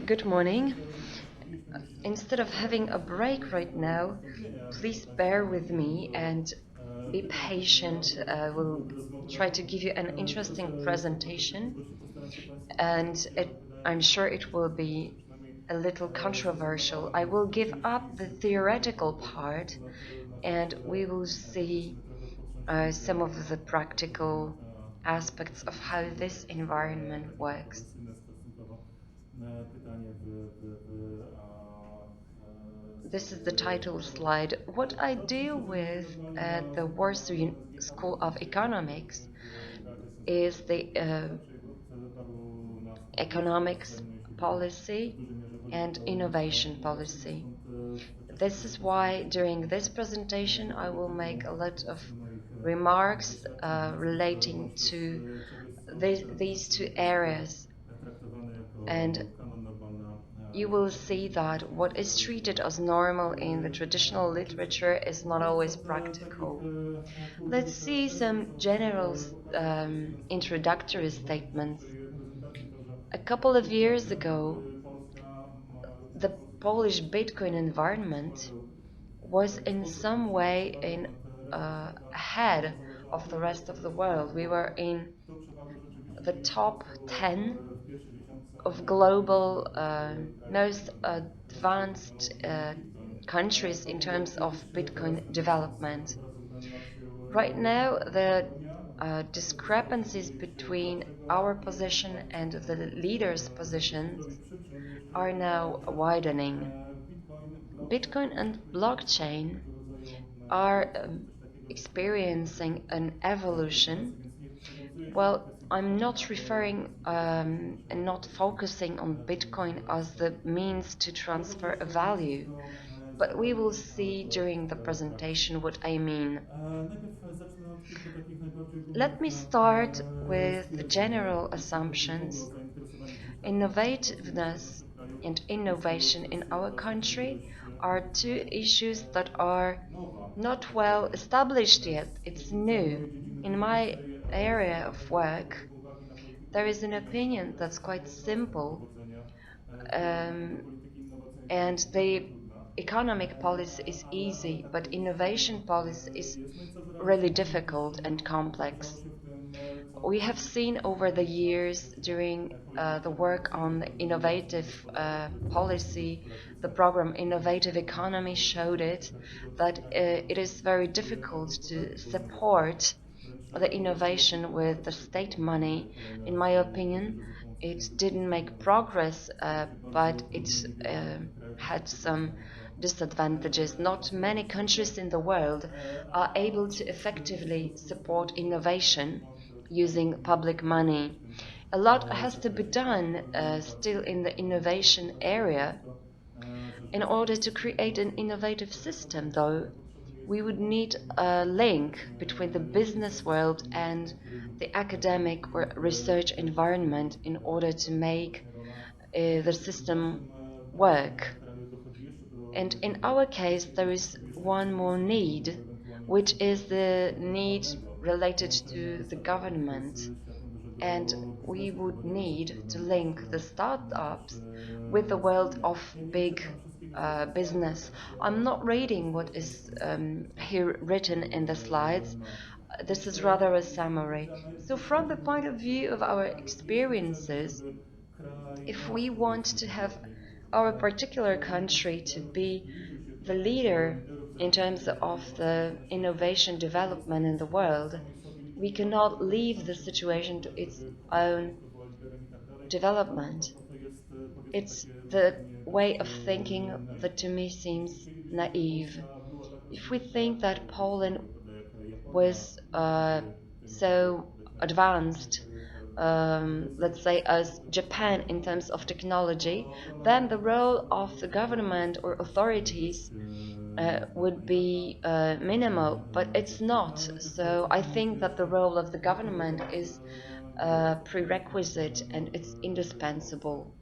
Good morning. Instead of having a break right now, please bear with me and be patient. I will try to give you an interesting presentation, and I'm sure it will be a little controversial. I will give up the theoretical part, and we will see some of the practical aspects of how this environment works. This is the title slide. What I deal with at the Warsaw School of Economics is the economics policy and innovation policy. This is why during this presentation I will make a lot of remarks relating to these two areas, and you will see that what is treated as normal in the traditional literature is not always practical. Let's see some general introductory statements. A couple of years ago, the Polish Bitcoin environment was in some way ahead of the rest of the world. We were in the top 10 of global most advanced countries in terms of Bitcoin development. Right now, the discrepancies between our position and the leaders' positions are now widening. Bitcoin and blockchain are experiencing an evolution. Well, I'm not referring and not focusing on Bitcoin as the means to transfer a value, but we will see during the presentation what I mean. Let me start with the general assumptions. Innovativeness and innovation in our country are two issues that are not well established yet. It's new. In my area of work, there is an opinion that's quite simple, um, and the economic policy is easy, but innovation policy is really difficult and complex. We have seen over the years during the work on innovative policy, the program Innovative Economy showed it, that it is very difficult to support the innovation with the state money. In my opinion, it didn't make progress, but it had some disadvantages. Not many countries in the world are able to effectively support innovation using public money. A lot has to be done still in the innovation area. In order to create an innovative system, though, we would need a link between the business world and the academic or research environment in order to make the system work. And in our case, there is one more need, which is the need related to the government. And we would need to link the startups with the world of big business. I'm not reading what is here written in the slides. This is rather a summary. So from the point of view of our experiences, if we want to have our particular country to be the leader in terms of the innovation development in the world, we cannot leave the situation to its own development. It's the way of thinking that to me seems naive. If we think that Poland was so advanced, let's say, as Japan in terms of technology, then the role of the government or authorities would be minimal, but it's not. So I think that the role of the government is a prerequisite and it's indispensable.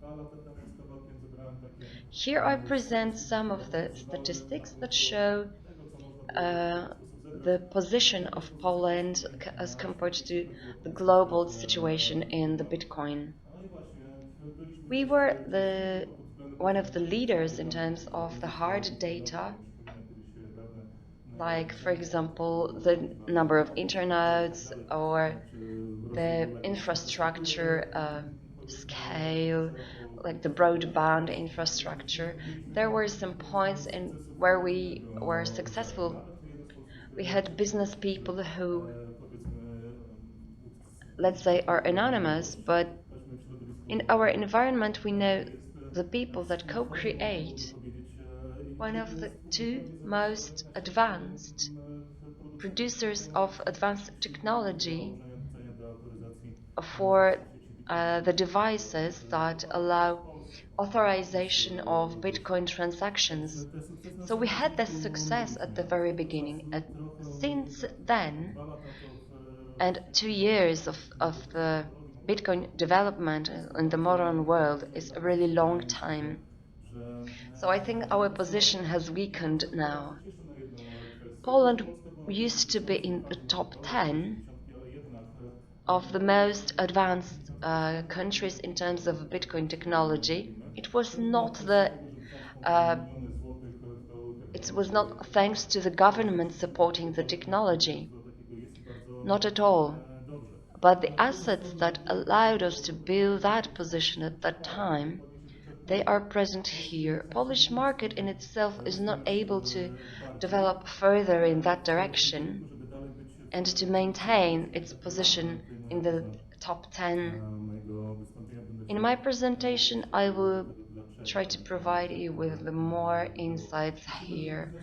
Here I present some of the statistics that show the position of Poland as compared to the global situation in the Bitcoin. We were the one of the leaders in terms of the hard data, like for example the number of internautes or the infrastructure scale, like the broadband infrastructure. There were some points in where we were successful. We had business people who, let's say, are anonymous, but in our environment we know the people that co-create one of the two most advanced producers of advanced technology for the devices that allow authorization of Bitcoin transactions. So we had this success at the very beginning. And since then, and 2 years of the Bitcoin development in the modern world is a really long time. So I think our position has weakened now. Poland used to be in the top 10 of the most advanced countries in terms of Bitcoin technology. Uh, it was not thanks to the government supporting the technology, not at all. But the assets that allowed us to build that position at that time, they are present here. Polish market in itself is not able to develop further in that direction and to maintain its position in the top 10. In my presentation, I will try to provide you with the more insights here.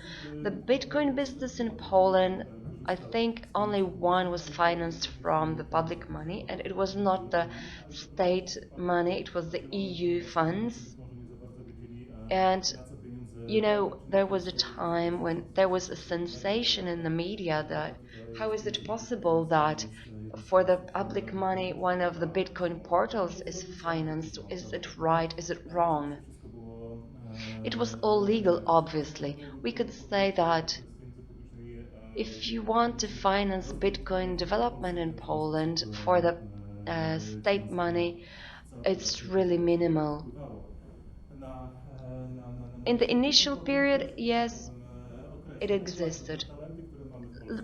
The Bitcoin business in Poland, I think only one was financed from the public money, and it was not the state money, it was the EU funds. And there was a time when there was a sensation in the media that how is it possible that for the public money one of the Bitcoin portals is financed? Is it right? Is it wrong? It was all legal, obviously. We could say that if you want to finance Bitcoin development in Poland for the state money, it's really minimal. In the initial period, yes, it existed.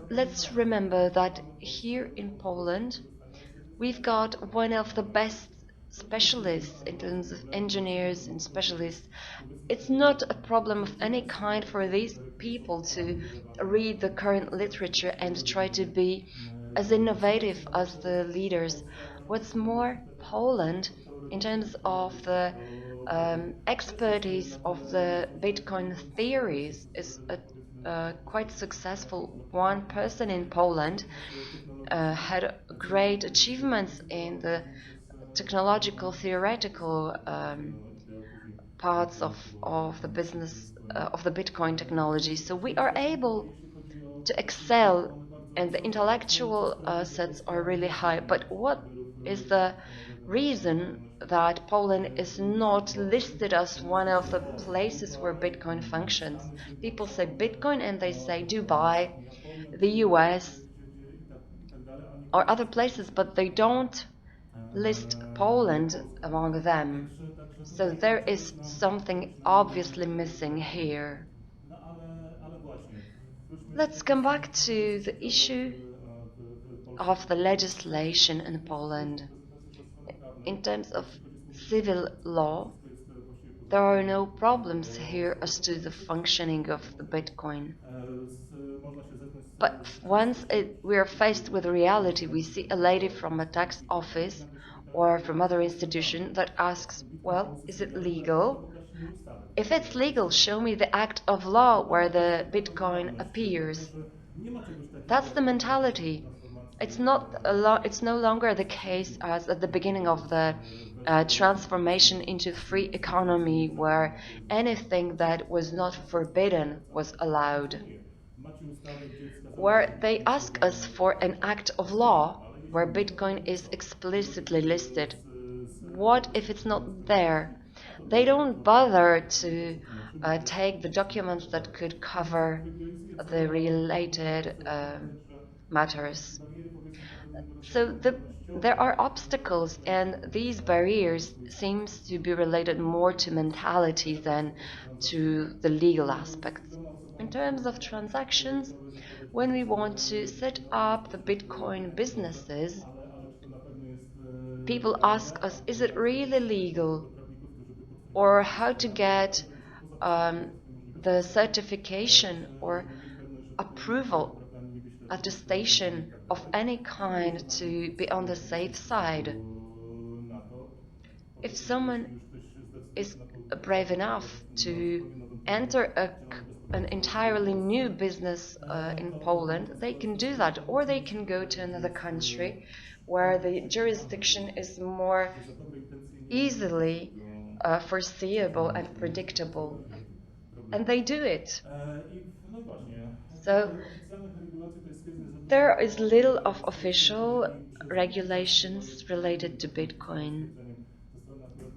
Let's remember that here in Poland, we've got one of the best specialists in terms of engineers and specialists. It's not a problem of any kind for these people to read the current literature and try to be as innovative as the leaders. What's more, Poland, in terms of the expertise of the Bitcoin theories, is quite successful. One person in Poland had great achievements in the technological, theoretical parts of the business of the Bitcoin technology. So we are able to excel, and the intellectual assets are really high. But what is the reason that Poland is not listed as one of the places where Bitcoin functions? People say Bitcoin and they say Dubai, the US, or other places, but they don't list Poland among them. So there is something obviously missing here. Let's come back to the issue of the legislation in Poland. In terms of civil law, there are no problems here as to the functioning of the Bitcoin. But once we are faced with reality, we see a lady from a tax office or from other institution that asks, well, is it legal? If it's legal, show me the act of law where the Bitcoin appears. That's the mentality. It's no longer the case as at the beginning of the transformation into free economy where anything that was not forbidden was allowed. Where they ask us for an act of law where Bitcoin is explicitly listed. What if it's not there? They don't bother to take the documents that could cover the related matters. So there are obstacles, and these barriers seems to be related more to mentality than to the legal aspects. In terms of transactions, when we want to set up the Bitcoin businesses, people ask us, is it really legal? Or how to get um, the certification or approval attestation of any kind to be on the safe side. If someone is brave enough to enter an entirely new business in Poland, they can do that, or they can go to another country where the jurisdiction is more easily foreseeable and predictable, and they do it. So there is little of official regulations related to Bitcoin.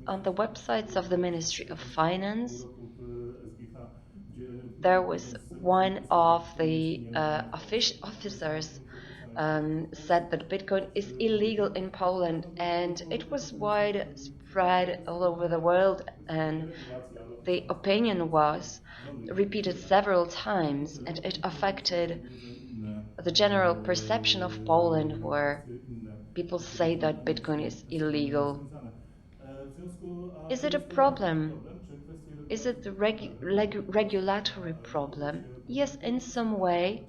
On the websites of the Ministry of Finance, there was one of the officers said that Bitcoin is illegal in Poland, and it was widespread all over the world, and the opinion was repeated several times, and it affected the general perception of Poland, where people say that Bitcoin is illegal. Is it a problem? Is it the regulatory problem? Yes, in some way,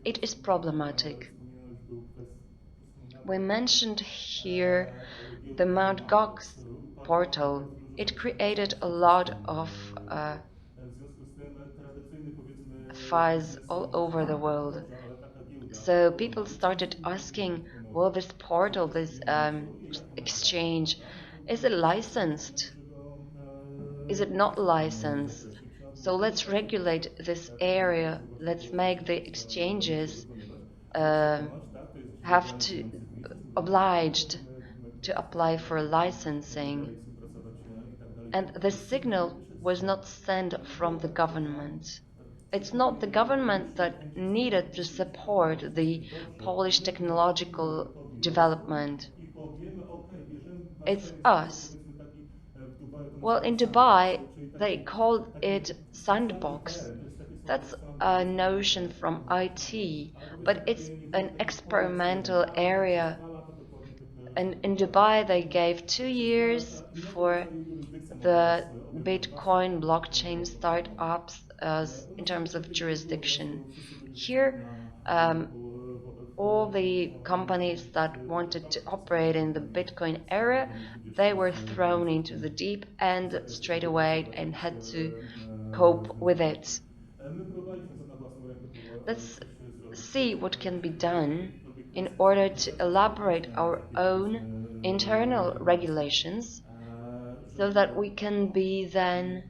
it is problematic. We mentioned here the Mt. Gox portal. It created a lot of fuzz all over the world. So people started asking, well, this portal, this exchange, is it licensed? Is it not licensed? So let's regulate this area. Let's make the exchanges uh, have to obliged to apply for licensing. And the signal was not sent from the government. It's not the government that needed to support the Polish technological development. It's us. Well, in Dubai, they called it sandbox. That's a notion from IT, but it's an experimental area. And in Dubai, they gave 2 years for the Bitcoin blockchain startups as in terms of jurisdiction. Here, all the companies that wanted to operate in the Bitcoin era, they were thrown into the deep end straight away and had to cope with it. Let's see what can be done in order to elaborate our own internal regulations so that we can be then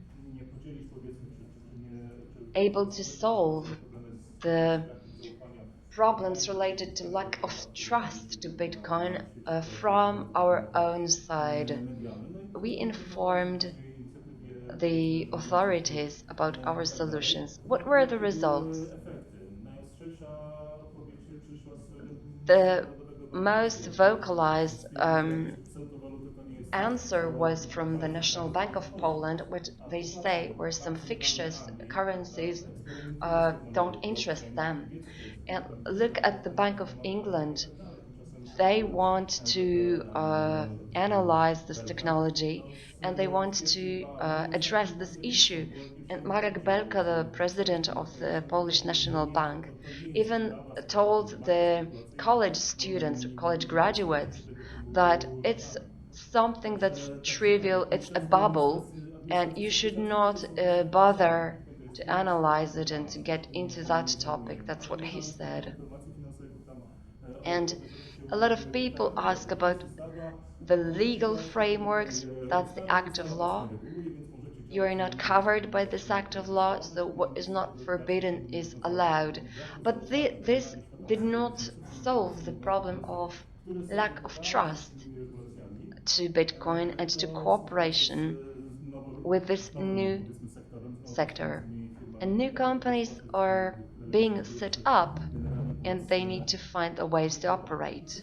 able to solve the problems related to lack of trust to Bitcoin from our own side. We informed the authorities about our solutions. What were the results? The most vocalized answer was from the National Bank of Poland, which they say were some fictitious currencies don't interest them. And look at the Bank of England. They want to analyze this technology, and they want to address this issue. And Marek Belka, the president of the Polish National Bank, even told the college students, college graduates, that it's something that's trivial, it's a bubble, and you should not bother to analyze it and to get into that topic. That's what he said. And a lot of people ask about the legal frameworks. That's the act of law. You are not covered by this act of law, so what is not forbidden is allowed. But this did not solve the problem of lack of trust to Bitcoin and to cooperation with this new sector. And new companies are being set up, and they need to find a ways to operate.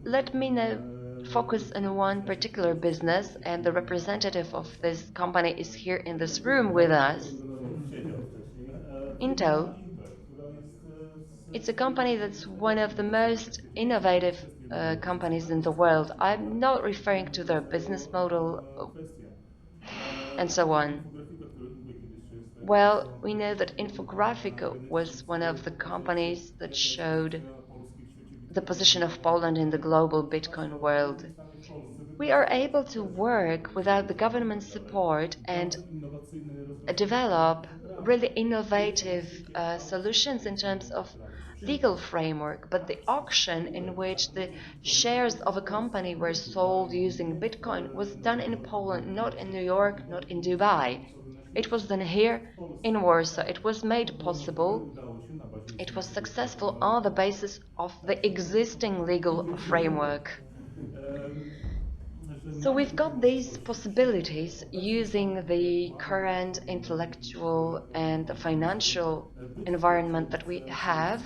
let me now focus on one particular business, and the representative of this company is here in this room with us. Intel. It's a company that's one of the most innovative companies in the world. I'm not referring to their business model and so on. Well, we know that Infographica was one of the companies that showed the position of Poland in the global Bitcoin world. We are able to work without the government support and develop really innovative solutions in terms of legal framework, but the auction in which the shares of a company were sold using Bitcoin was done in Poland, not in New York, not in Dubai. It was done here in Warsaw. It was made possible. It was successful on the basis of the existing legal framework. So we've got these possibilities using the current intellectual and financial environment that we have.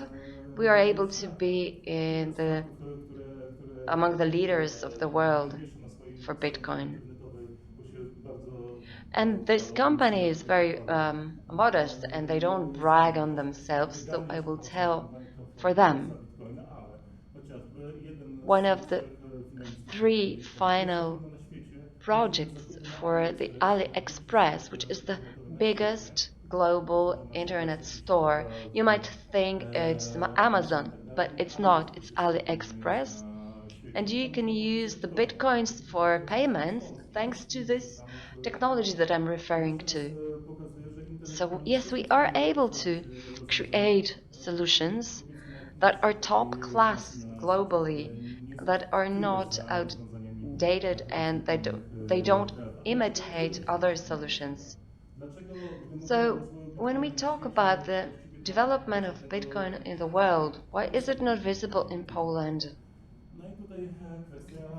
We are able to be among the leaders of the world for Bitcoin. And this company is very modest and they don't brag on themselves, so I will tell for them. One of the three final projects for the AliExpress, which is the biggest global internet store. You might think it's Amazon, but it's not. It's AliExpress. And you can use the bitcoins for payments thanks to this technology that I'm referring to. So, yes, we are able to create solutions that are top class globally, that are not outdated and they don't imitate other solutions. So, when we talk about the development of Bitcoin in the world, why is it not visible in Poland?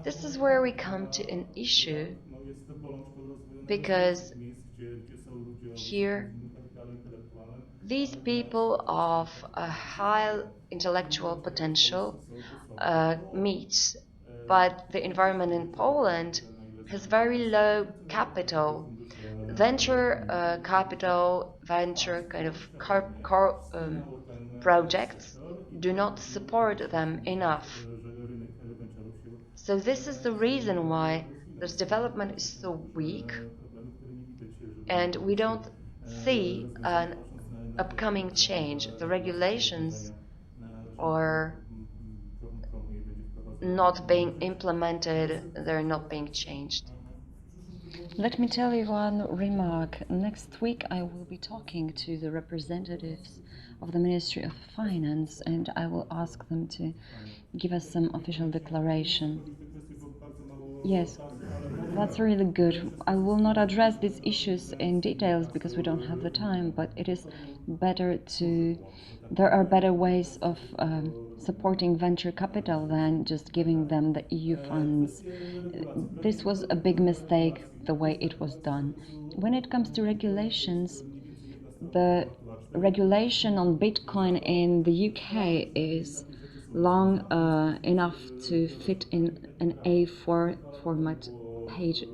This is where we come to an issue because here these people of a high intellectual potential meet, but the environment in Poland has very low capital. Venture capital, venture kind of projects do not support them enough. So this is the reason why this development is so weak, and we don't see an upcoming change. The regulations are not being implemented, they're not being changed. Let me tell you one remark. Next week I will be talking to the representatives of the Ministry of Finance and I will ask them to give us some official declaration. Yes, that's really good. I will not address these issues in details because we don't have the time, but it is better to. There are better ways of supporting venture capital than just giving them the EU funds. This was a big mistake the way it was done. When it comes to regulations, the regulation on Bitcoin in the UK is long enough to fit in an A4 format page,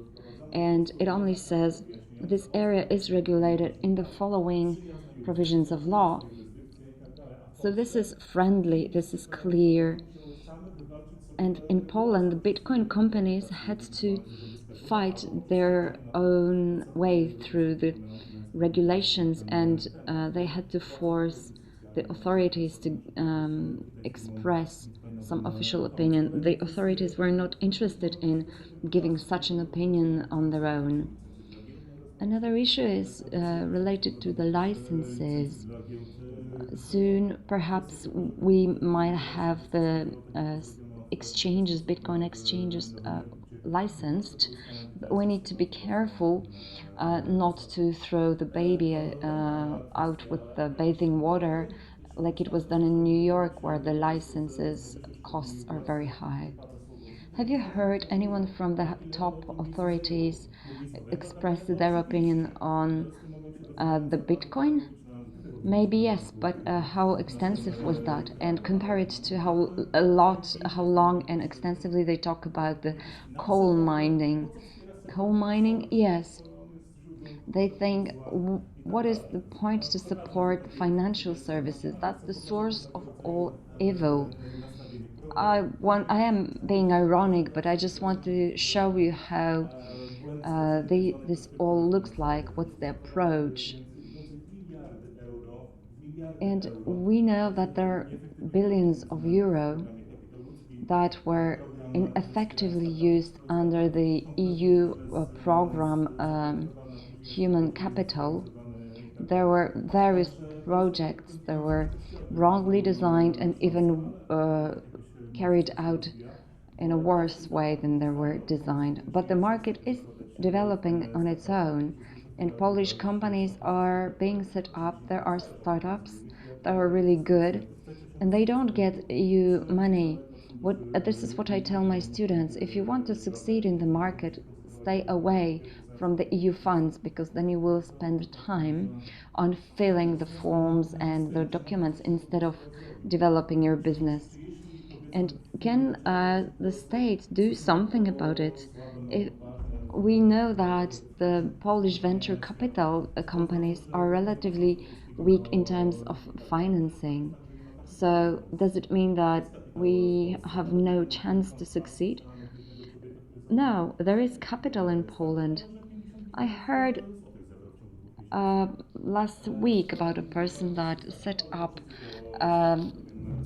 and it only says this area is regulated in the following provisions of law. So this is friendly, this is clear. And in Poland, the Bitcoin companies had to fight their own way through the regulations, and they had to force the authorities to express some official opinion. The authorities were not interested in giving such an opinion on their own. Another issue is related to the licenses. Soon, perhaps we might have the exchanges, Bitcoin exchanges, licensed, but we need to be careful not to throw the baby out with the bathing water like it was done in New York, where the licenses costs are very high. Have you heard anyone from the top authorities express their opinion on the Bitcoin? Maybe yes, but how extensive was that? And compare it to how long and extensively they talk about the coal mining. Coal mining, yes. They think, what is the point to support financial services? That's the source of all evil. I am being ironic, but I just want to show you how this all looks like. What's the approach? And we know that there are billions of euro that were ineffectively used under the EU program Human Capital. There were various projects that were wrongly designed and even carried out in a worse way than they were designed. But the market is developing on its own, and Polish companies are being set up. There are startups that are really good, and they don't get EU money. This is what I tell my students: if you want to succeed in the market, stay away from the EU funds, because then you will spend time on filling the forms and the documents instead of developing your business. And can the state do something about it? If we know that the Polish venture capital companies are relatively weak in terms of financing. So, does it mean that we have no chance to succeed? No, there is capital in Poland. I heard last week about a person that set up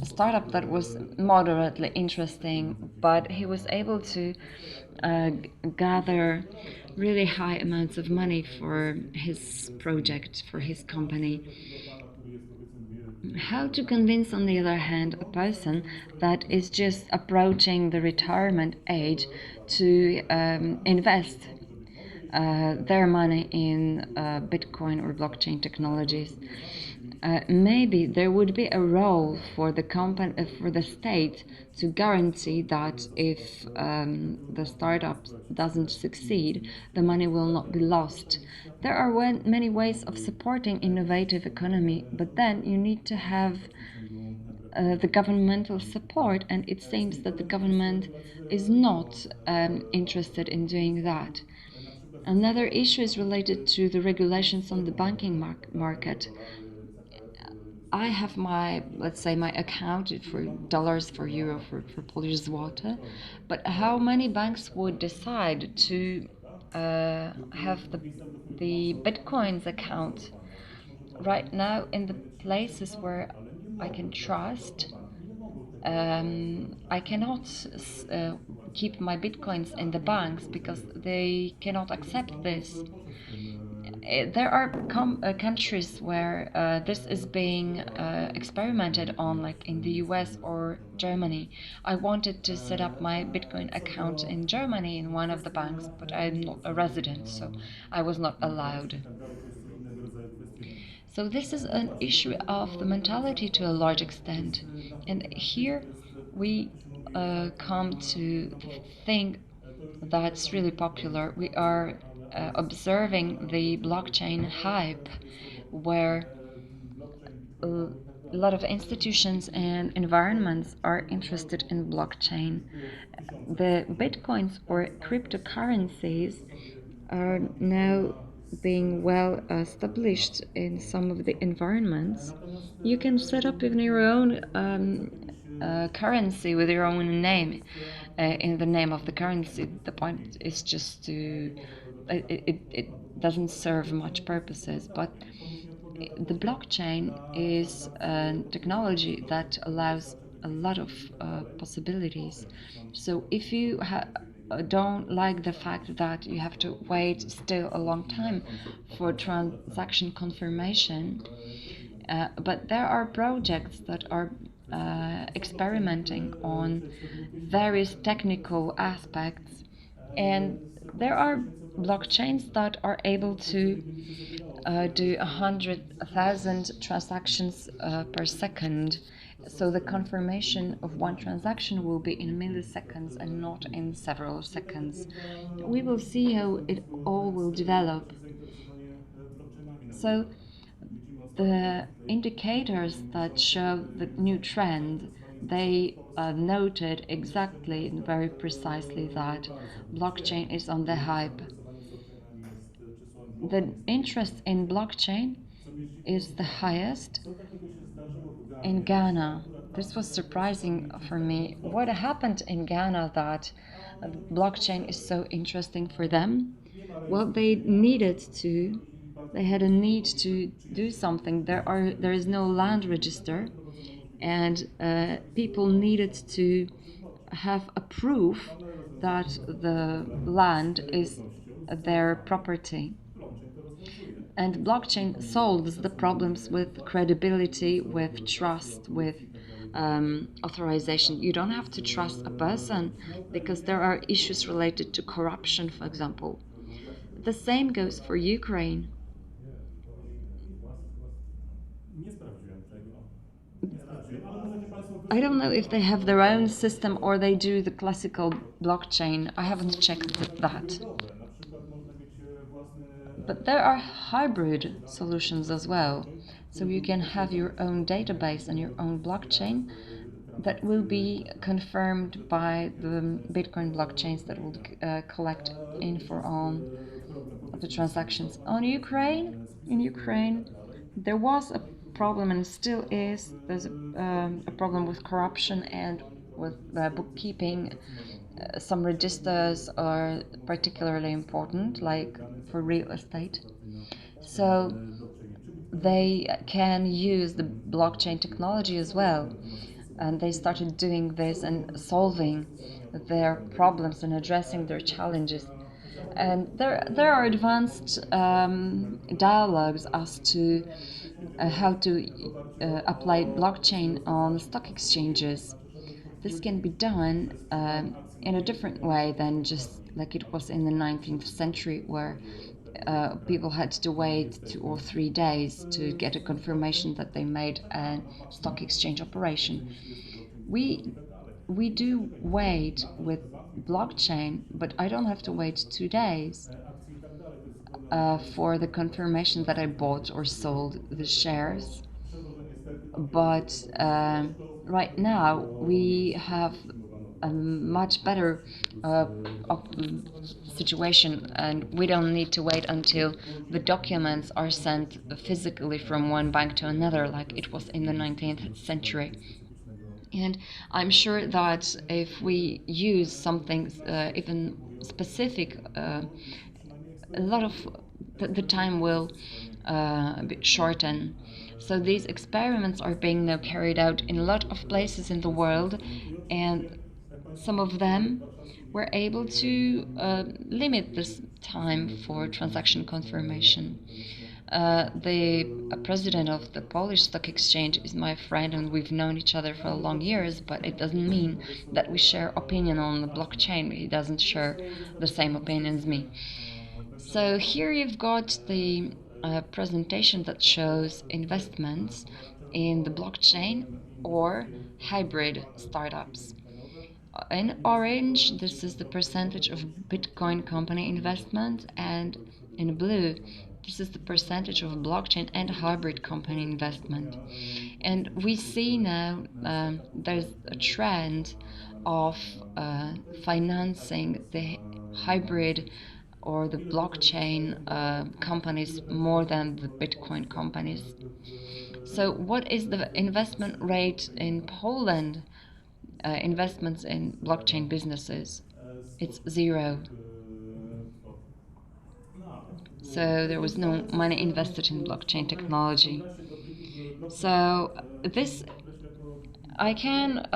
a startup that was moderately interesting, but he was able to gather really high amounts of money for his project, for his company. How to convince, on the other hand, a person that is just approaching the retirement age to invest their money in Bitcoin or blockchain technologies? Maybe there would be a role for the company, for the state, to guarantee that if the startup doesn't succeed, the money will not be lost. There are many ways of supporting innovative economy, but then you need to have the governmental support, and it seems that the government is not interested in doing that. Another issue is related to the regulations on the banking market. I have my, let's say, my account for dollars, for euro, for Polish zloty, but how many banks would decide to have the Bitcoins account right now in the places where I can trust? I cannot keep my bitcoins in the banks because they cannot accept this. There are countries where this is being experimented on, like in the US or Germany. I wanted to set up my Bitcoin account in Germany in one of the banks, but I'm not a resident, so I was not allowed. So this is an issue of the mentality to a large extent. And here we come to the thing that's really popular. We are observing the blockchain hype, where a lot of institutions and environments are interested in blockchain. The bitcoins or cryptocurrencies are now being well established in some of the environments. You can set up even your own currency with your own name, in the name of the currency. The point is just to it doesn't serve much purposes, but the blockchain is a technology that allows a lot of possibilities. So if you don't like the fact that you have to wait still a long time for transaction confirmation, but there are projects that are experimenting on various technical aspects, and there are blockchains that are able to do 100,000 transactions per second. So the confirmation of one transaction will be in milliseconds and not in several seconds. We will see how it all will develop. So The indicators that show the new trend, they noted exactly and very precisely that blockchain is on the hype. The interest in blockchain is the highest in Ghana. This was surprising for me. What happened in Ghana that blockchain is so interesting for them? Well, they had a need to do something. There is no land register, and people needed to have a proof that the land is their property. And blockchain solves the problems with credibility, with trust, with authorization. You don't have to trust a person because there are issues related to corruption, for example. The same goes for Ukraine. I don't know if they have their own system or they do the classical blockchain. I haven't checked that. But there are hybrid solutions as well. So you can have your own database and your own blockchain that will be confirmed by the Bitcoin blockchains that will collect info on the transactions. In Ukraine, there was a problem and still is. There's a problem with corruption and with bookkeeping. Some registers are particularly important, like for real estate. So they can use the blockchain technology as well. And they started doing this and solving their problems and addressing their challenges. And there are advanced dialogues as to how to apply blockchain on stock exchanges. This can be done in a different way than just like it was in the 19th century, where people had to wait 2 or 3 days to get a confirmation that they made a stock exchange operation. We we do wait with blockchain, but I don't have to wait 2 days for the confirmation that I bought or sold the shares. But right now we have a much better situation, and we don't need to wait until the documents are sent physically from one bank to another like it was in the 19th century. And I'm sure that if we use something even specific, a lot of the time will shorten. So these experiments are being now carried out in a lot of places in the world, and some of them were able to limit this time for transaction confirmation. The president of the Polish Stock Exchange is my friend, and we've known each other for long years, but it doesn't mean that we share opinion on the blockchain. He doesn't share the same opinion as me. So here you've got the presentation that shows investments in the blockchain or hybrid startups. In orange, this is the percentage of Bitcoin company investment, and in blue, this is the percentage of blockchain and hybrid company investment. And we see now there's a trend of financing the hybrid or the blockchain companies more than the Bitcoin companies. So, what is the investment rate in Poland? Investments in blockchain businesses, it's zero. So there was no money invested in blockchain technology. So this I can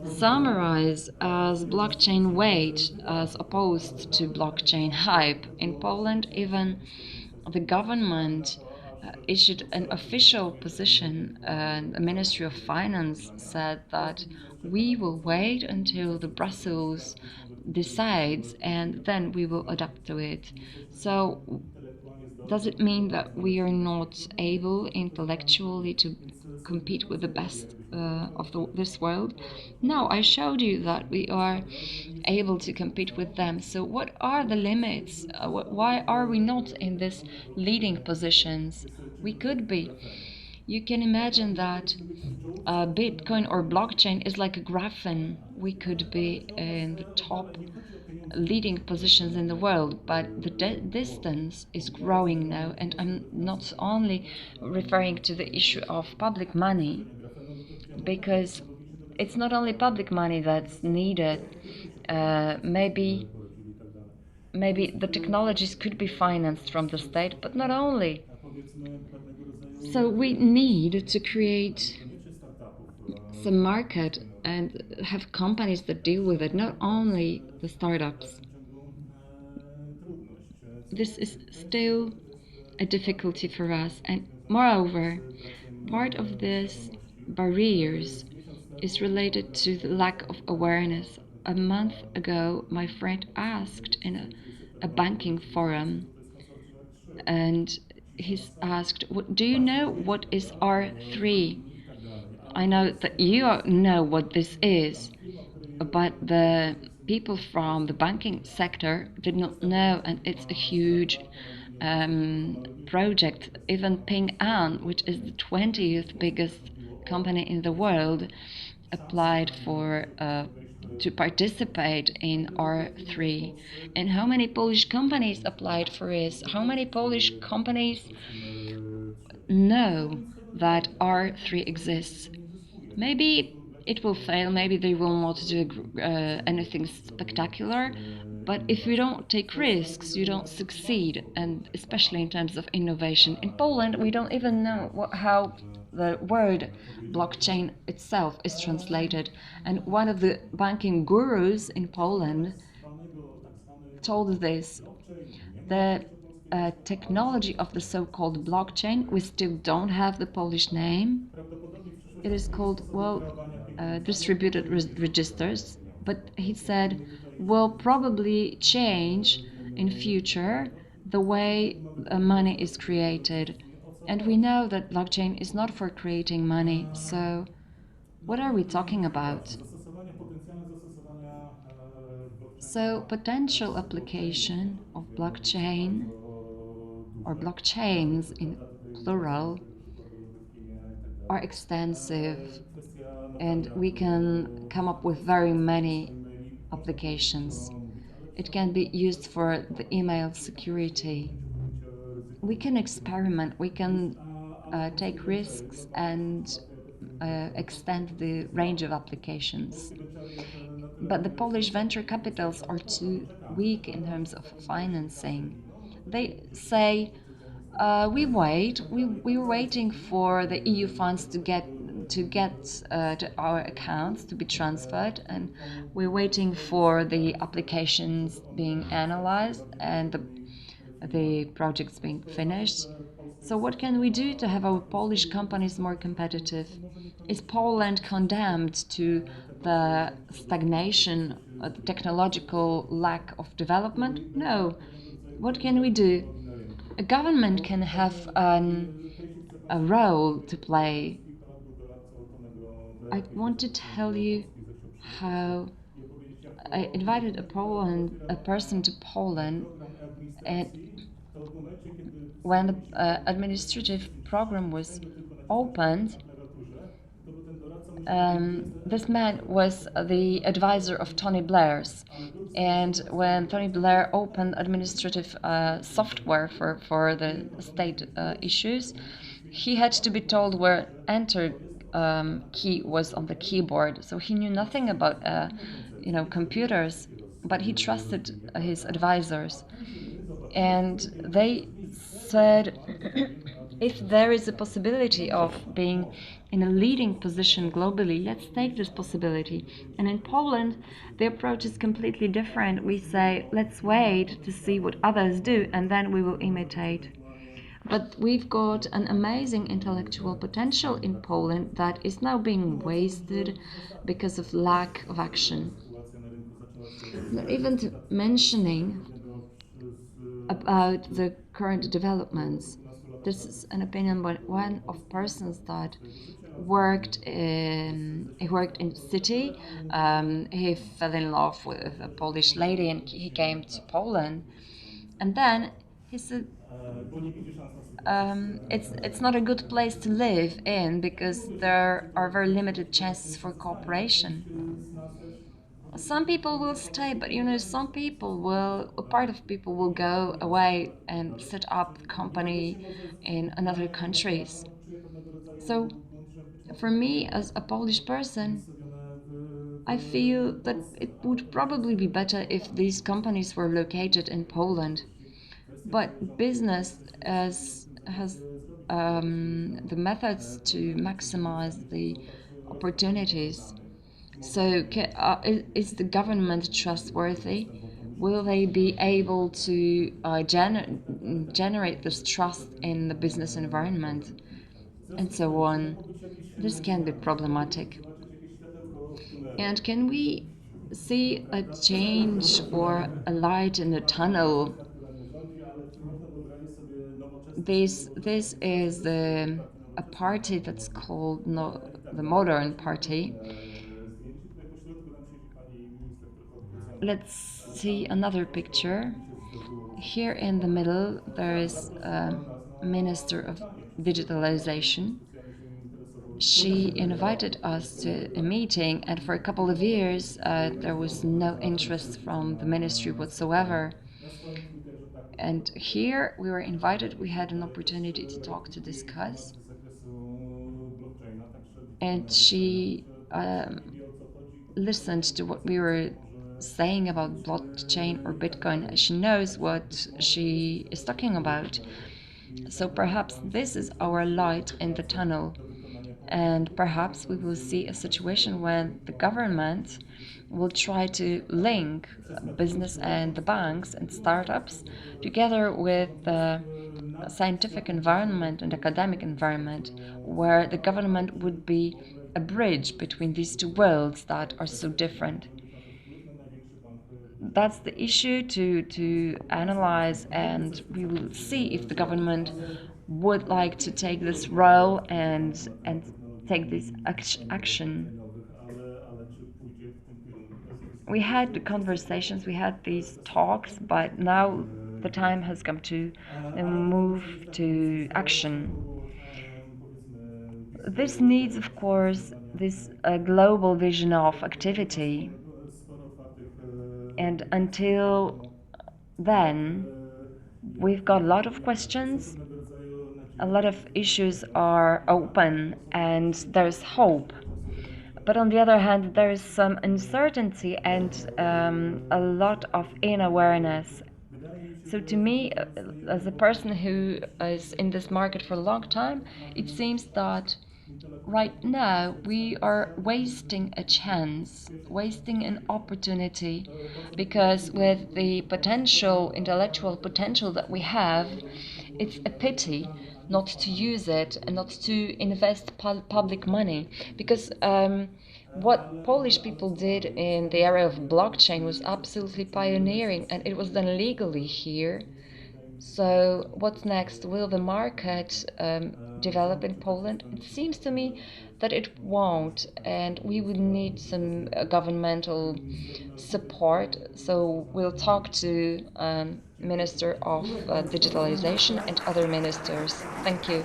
summarize as blockchain weight as opposed to blockchain hype. In Poland, even the government issued an official position, and the Ministry of Finance said that we will wait until the Brussels decides and then we will adapt to it. So does it mean that we are not able intellectually to compete with the best this world? No, I showed you that we are able to compete with them. So what are the limits? Why are we not in these leading positions? We could be. You can imagine that Bitcoin or blockchain is like a graphene. We could be in the top leading positions in the world, but the distance is growing now. And I'm not only referring to the issue of public money, because it's not only public money that's needed. Maybe the technologies could be financed from the state, but not only. So we need to create some market and have companies that deal with it, not only the startups. This is still a difficulty for us, and moreover, part of this barriers is related to the lack of awareness. A month ago, my friend asked in a banking forum, and he's asked, "What do you know? What is R3?" I know that you know what this is, but the people from the banking sector did not know, and it's a huge project. Even Ping An, which is the 20th biggest company in the world, applied for to participate in R3. And how many Polish companies applied for this? How many Polish companies know that R3 exists? Maybe it will fail, maybe they will not do anything spectacular, but if you don't take risks, you don't succeed, and especially in terms of innovation. In Poland, we don't even know how the word blockchain itself is translated, and one of the banking gurus in Poland told this: the technology of the so-called blockchain, we still don't have the Polish name. It is called, well, distributed registers, but he said will probably change in future the way money is created. And we know that blockchain is not for creating money, so what are we talking about? So potential application of blockchain or blockchains in plural are extensive, and we can come up with very many applications. It can be used for the email security. We can experiment, we can take risks and extend the range of applications. But the Polish venture capitals are too weak in terms of financing. They say, we're waiting for the EU funds to our accounts to be transferred, and we're waiting for the applications being analyzed and the projects being finished. So what can we do to have our Polish companies more competitive? Is Poland condemned to the stagnation, the technological lack of development? No. What can we do? A government can have a role to play. I want to tell you how I invited a person to Poland, and when the administrative program was opened, this man was the advisor of Tony Blair's. And when Tony Blair opened administrative software for the state issues, he had to be told where enter key was on the keyboard. So he knew nothing about computers, but he trusted his advisors. And they said, if there is a possibility of being in a leading position globally, let's take this possibility. And in Poland, the approach is completely different. We say, let's wait to see what others do, and then we will imitate. But we've got an amazing intellectual potential in Poland that is now being wasted because of lack of action. Not even mentioning about the current developments. This is an opinion by one of persons that he worked in the city. He fell in love with a Polish lady, and he came to Poland. And then he said, it's not a good place to live in because there are very limited chances for cooperation. Some people will stay, but some people will, a part of people will go away and set up company in another countries. So for me, as a Polish person, I feel that it would probably be better if these companies were located in Poland. But business has the methods to maximize the opportunities. So, is the government trustworthy? Will they be able to generate this trust in the business environment, and so on? This can be problematic. And can we see a change or a light in the tunnel? This is a party that's called the Modern Party. Let's see another picture. Here in the middle, there is a Minister of Digitalization. She invited us to a meeting, and for a couple of years, there was no interest from the ministry whatsoever. And here we were invited, we had an opportunity to talk, to discuss. And she listened to what we were saying about blockchain or Bitcoin. She knows what she is talking about. So perhaps this is our light in the tunnel. And perhaps we will see a situation when the government will try to link business and the banks and startups together with the scientific environment and academic environment, where the government would be a bridge between these two worlds that are so different. That's the issue to analyze, and we will see if the government would like to take this role and take this action. We had the conversations, we had these talks, but now the time has come to move to action. This needs, of course, this global vision of activity, and until then, we've got a lot of questions, a lot of issues are open, and there's hope. But on the other hand, there is some uncertainty and a lot of inawareness. So, to me, as a person who is in this market for a long time, it seems that right now we are wasting a chance, wasting an opportunity, because with the potential, intellectual potential that we have, it's a pity not to use it and not to invest public money. Because what Polish people did in the area of blockchain was absolutely pioneering, and it was done legally here. So, what's next? Will the market develop in Poland? It seems to me that it won't, and we would need some governmental support. So, we'll talk to Minister of Digitalization and other ministers. Thank you.